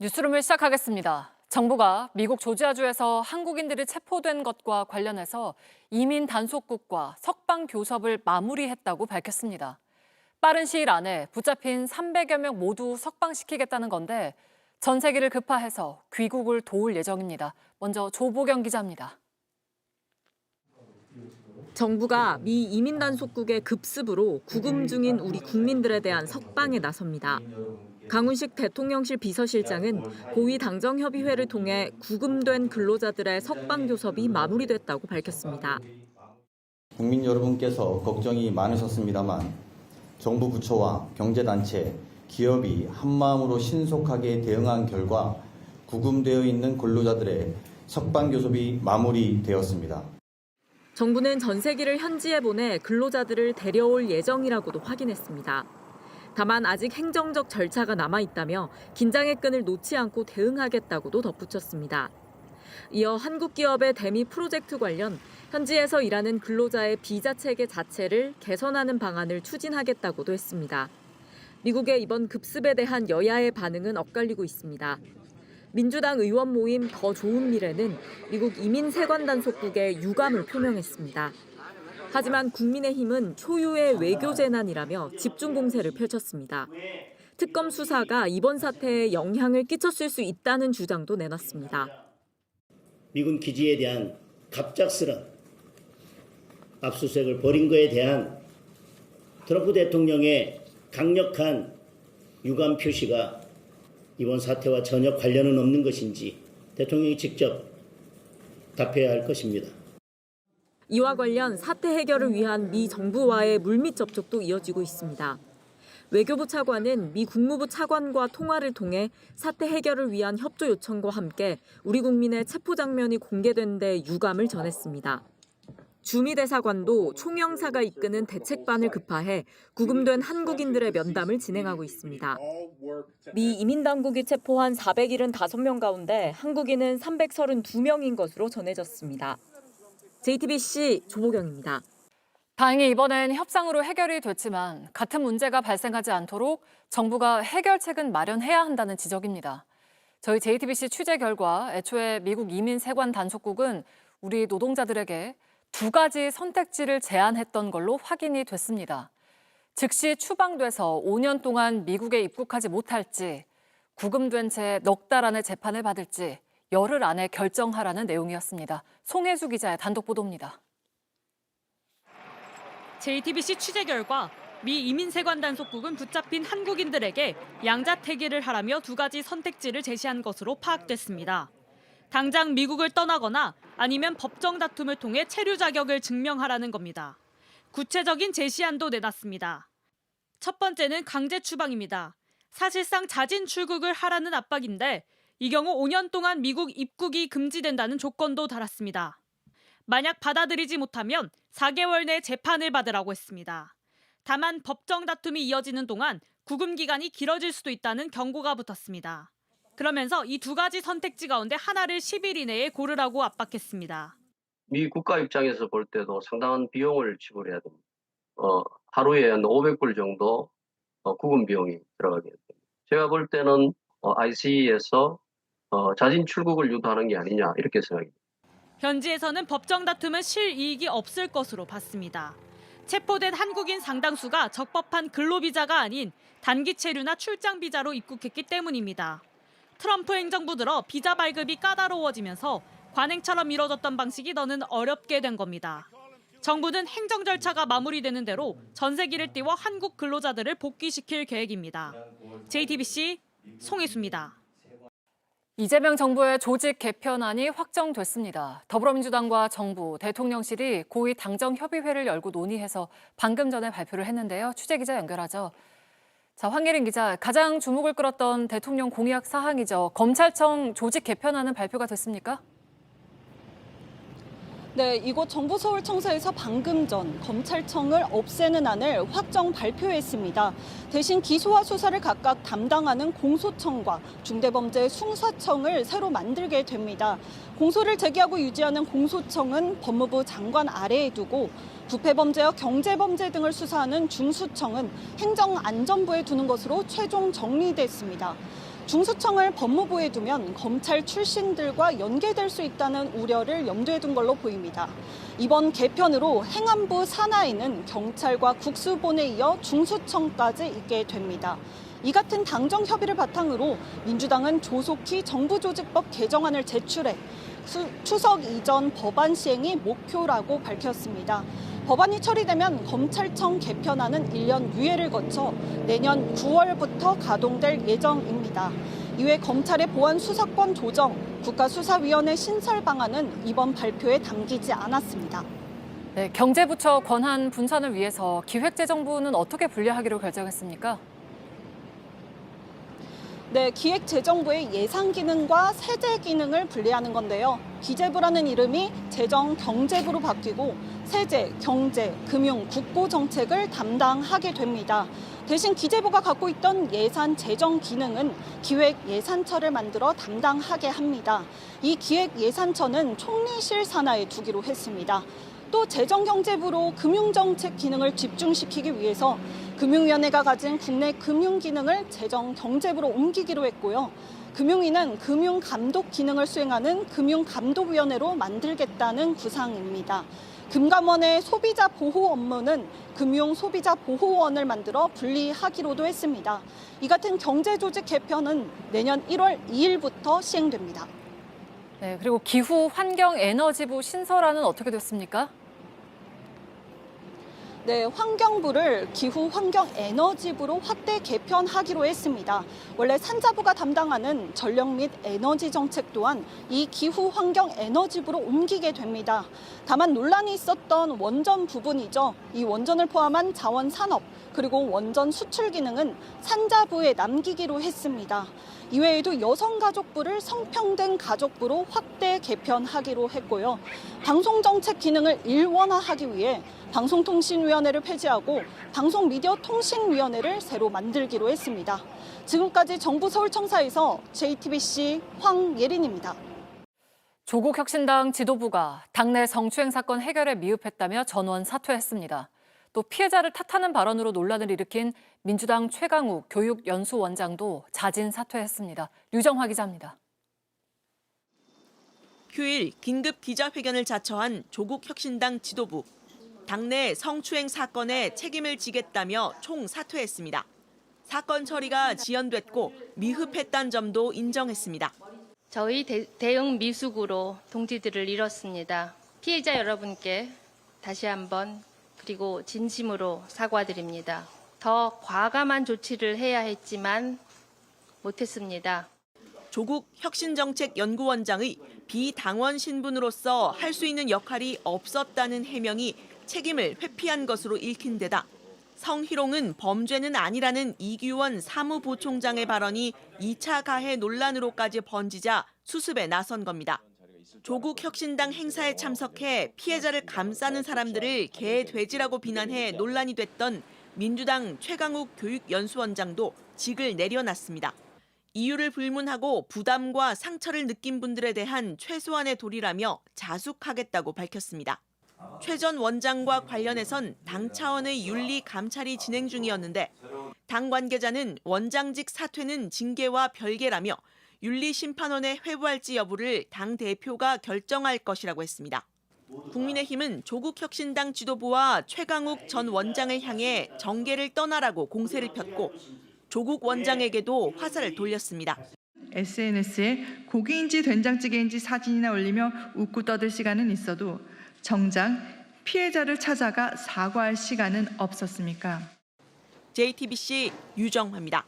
뉴스룸을 시작하겠습니다. 정부가 미국 조지아주에서 한국인들이 체포된 것과 관련해서 이민 단속국과 석방 교섭을 마무리했다고 밝혔습니다. 빠른 시일 안에 붙잡힌 300여 명 모두 석방시키겠다는 건데 전세기를 급파해서 귀국을 도울 예정입니다. 먼저 조보경 기자입니다. 정부가 미 이민 단속국의 급습으로 구금 중인 우리 국민들에 대한 석방에 나섭니다. 강훈식 대통령실 비서실장은 고위 당정협의회를 통해 구금된 근로자들의 석방 교섭이 마무리됐다고 밝혔습니다. 국민 여러분께서 걱정이 많으셨습니다만 정부 부처와 경제단체, 기업이 한마음으로 신속하게 대응한 결과 구금되어 있는 근로자들의 석방 교섭이 마무리되었습니다. 정부는 전세기를 현지에 보내 근로자들을 데려올 예정이라고도 확인했습니다. 다만 아직 행정적 절차가 남아있다며 긴장의 끈을 놓지 않고 대응하겠다고도 덧붙였습니다. 이어 한국 기업의 대미 프로젝트 관련 현지에서 일하는 근로자의 비자 체계 자체를 개선하는 방안을 추진하겠다고도 했습니다. 미국의 이번 급습에 대한 여야의 반응은 엇갈리고 있습니다. 민주당 의원 모임 더 좋은 미래는 미국 이민세관단속국에 유감을 표명했습니다. 하지만 국민의힘은 초유의 외교 재난이라며 집중 공세를 펼쳤습니다. 특검 수사가 이번 사태에 영향을 끼쳤을 수 있다는 주장도 내놨습니다. 미군 기지에 대한 갑작스런 압수수색을 벌인 것에 대한 트럼프 대통령의 강력한 유감 표시가 이번 사태와 전혀 관련은 없는 것인지 대통령이 직접 답해야 할 것입니다. 이와 관련 사태 해결을 위한 미 정부와의 물밑 접촉도 이어지고 있습니다. 외교부 차관은 미 국무부 차관과 통화를 통해 사태 해결을 위한 협조 요청과 함께 우리 국민의 체포 장면이 공개된 데 유감을 전했습니다. 주미 대사관도 총영사가 이끄는 대책반을 급파해 구금된 한국인들의 면담을 진행하고 있습니다. 미 이민당국이 체포한 475명 가운데 한국인은 332명인 것으로 전해졌습니다. JTBC 조보경입니다. 다행히 이번엔 협상으로 해결이 됐지만 같은 문제가 발생하지 않도록 정부가 해결책은 마련해야 한다는 지적입니다. 저희 JTBC 취재 결과 애초에 미국 이민세관 단속국은 우리 노동자들에게 두 가지 선택지를 제안했던 걸로 확인이 됐습니다. 즉시 추방돼서 5년 동안 미국에 입국하지 못할지, 구금된 채 넉 달 안에 재판을 받을지 열흘 안에 결정하라는 내용이었습니다. 송혜수 기자의 단독 보도입니다. JTBC 취재 결과 미 이민세관 단속국은 붙잡힌 한국인들에게 양자택일을 하라며 두 가지 선택지를 제시한 것으로 파악됐습니다. 당장 미국을 떠나거나 아니면 법정 다툼을 통해 체류 자격을 증명하라는 겁니다. 구체적인 제시안도 내놨습니다. 첫 번째는 강제 추방입니다. 사실상 자진 출국을 하라는 압박인데 이 경우 5년 동안 미국 입국이 금지된다는 조건도 달았습니다. 만약 받아들이지 못하면 4개월 내 재판을 받으라고 했습니다. 다만 법정 다툼이 이어지는 동안 구금 기간이 길어질 수도 있다는 경고가 붙었습니다. 그러면서 이 두 가지 선택지 가운데 하나를 10일 이내에 고르라고 압박했습니다. 미 국가 입장에서 볼 때도 상당한 비용을 지불해야 됩니다. 하루에 한 500불 정도 구금 비용이 들어가게 됩니다. 제가 볼 때는 ICE에서 자진 출국을 유도하는 게 아니냐 이렇게 생각합니다. 현지에서는 법정 다툼은 실이익이 없을 것으로 봤습니다. 체포된 한국인 상당수가 적법한 근로비자가 아닌 단기 체류나 출장 비자로 입국했기 때문입니다. 트럼프 행정부 들어 비자 발급이 까다로워지면서 관행처럼 이뤄졌던 방식이 더는 어렵게 된 겁니다. 정부는 행정 절차가 마무리되는 대로 전세기를 띄워 한국 근로자들을 복귀시킬 계획입니다. JTBC 송혜수입니다. 이재명 정부의 조직 개편안이 확정됐습니다. 더불어민주당과 정부, 대통령실이 고위 당정협의회를 열고 논의해서 방금 전에 발표를 했는데요. 취재기자 연결하죠. 자, 황예린 기자, 가장 주목을 끌었던 대통령 공약 사항이죠. 검찰청 조직 개편안은 발표가 됐습니까? 네, 이곳 정부서울청사에서 방금 전 검찰청을 없애는 안을 확정 발표했습니다. 대신 기소와 수사를 각각 담당하는 공소청과 중대범죄 숭사청을 새로 만들게 됩니다. 공소를 제기하고 유지하는 공소청은 법무부 장관 아래에 두고 부패범죄와 경제범죄 등을 수사하는 중수청은 행정안전부에 두는 것으로 최종 정리됐습니다. 중수청을 법무부에 두면 검찰 출신들과 연계될 수 있다는 우려를 염두에 둔 걸로 보입니다. 이번 개편으로 행안부 산하에는 경찰과 국수본에 이어 중수청까지 있게 됩니다. 이 같은 당정 협의를 바탕으로 민주당은 조속히 정부조직법 개정안을 제출해 추석 이전 법안 시행이 목표라고 밝혔습니다. 법안이 처리되면 검찰청 개편안은 1년 유예를 거쳐 내년 9월부터 가동될 예정입니다. 이외 검찰의 보안 수사권 조정, 국가수사위원회 신설 방안은 이번 발표에 담기지 않았습니다. 네, 경제부처 권한 분산을 위해서 기획재정부는 어떻게 분리하기로 결정했습니까? 네, 기획재정부의 예산 기능과 세제 기능을 분리하는 건데요. 기재부라는 이름이 재정경제부로 바뀌고 세제, 경제, 금융, 국고 정책을 담당하게 됩니다. 대신 기재부가 갖고 있던 예산 재정 기능은 기획예산처를 만들어 담당하게 합니다. 이 기획예산처는 총리실 산하에 두기로 했습니다. 또 재정경제부로 금융정책 기능을 집중시키기 위해서 금융위원회가 가진 국내 금융 기능을 재정경제부로 옮기기로 했고요. 금융위는 금융감독 기능을 수행하는 금융감독위원회로 만들겠다는 구상입니다. 금감원의 소비자 보호 업무는 금융소비자보호원을 만들어 분리하기로도 했습니다. 이 같은 경제조직 개편은 내년 1월 2일부터 시행됩니다. 네, 그리고 기후, 환경, 에너지부 신설안은 어떻게 됐습니까? 네, 환경부를 기후, 환경, 에너지부로 확대 개편하기로 했습니다. 원래 산자부가 담당하는 전력 및 에너지 정책 또한 이 기후, 환경, 에너지부로 옮기게 됩니다. 다만 논란이 있었던 원전 부분이죠. 이 원전을 포함한 자원 산업 그리고 원전 수출 기능은 산자부에 남기기로 했습니다. 이외에도 여성가족부를 성평등 가족부로 확대 개편하기로 했고요. 방송정책 기능을 일원화하기 위해 방송통신위원회를 폐지하고 방송미디어통신위원회를 새로 만들기로 했습니다. 지금까지 정부 서울청사에서 JTBC 황예린입니다. 조국 혁신당 지도부가 당내 성추행 사건 해결에 미흡했다며 전원 사퇴했습니다. 또 피해자를 탓하는 발언으로 논란을 일으킨 민주당 최강욱 교육연수원장도 자진 사퇴했습니다. 류정화 기자입니다. 휴일 긴급 기자회견을 자처한 조국 혁신당 지도부. 당내 성추행 사건에 책임을 지겠다며 총사퇴했습니다. 사건 처리가 지연됐고 미흡했다는 점도 인정했습니다. 저희 대응 미숙으로 동지들을 잃었습니다. 피해자 여러분께 다시 한번 그리고 진심으로 사과드립니다. 더 과감한 조치를 해야 했지만 못했습니다. 조국 혁신정책연구원장의 비당원 신분으로서 할 수 있는 역할이 없었다는 해명이 책임을 회피한 것으로 읽힌 데다 성희롱은 범죄는 아니라는 이규원 사무부총장의 발언이 2차 가해 논란으로까지 번지자 수습에 나선 겁니다. 조국 혁신당 행사에 참석해 피해자를 감싸는 사람들을 개돼지라고 비난해 논란이 됐던 민주당 최강욱 교육연수원장도 직을 내려놨습니다. 이유를 불문하고 부담과 상처를 느낀 분들에 대한 최소한의 도리라며 자숙하겠다고 밝혔습니다. 최 전 원장과 관련해선 당 차원의 윤리 감찰이 진행 중이었는데 당 관계자는 원장직 사퇴는 징계와 별개라며 윤리심판원에 회부할지 여부를 당 대표가 결정할 것이라고 했습니다. 국민의힘은 조국 혁신당 지도부와 최강욱 전 원장을 향해 정계를 떠나라고 공세를 폈고 조국 원장에게도 화살을 돌렸습니다. SNS에 고기인지 된장찌개인지 사진이나 올리며 웃고 떠들 시간은 있어도 정작 피해자를 찾아가 사과할 시간은 없었습니까? JTBC 유정화입니다.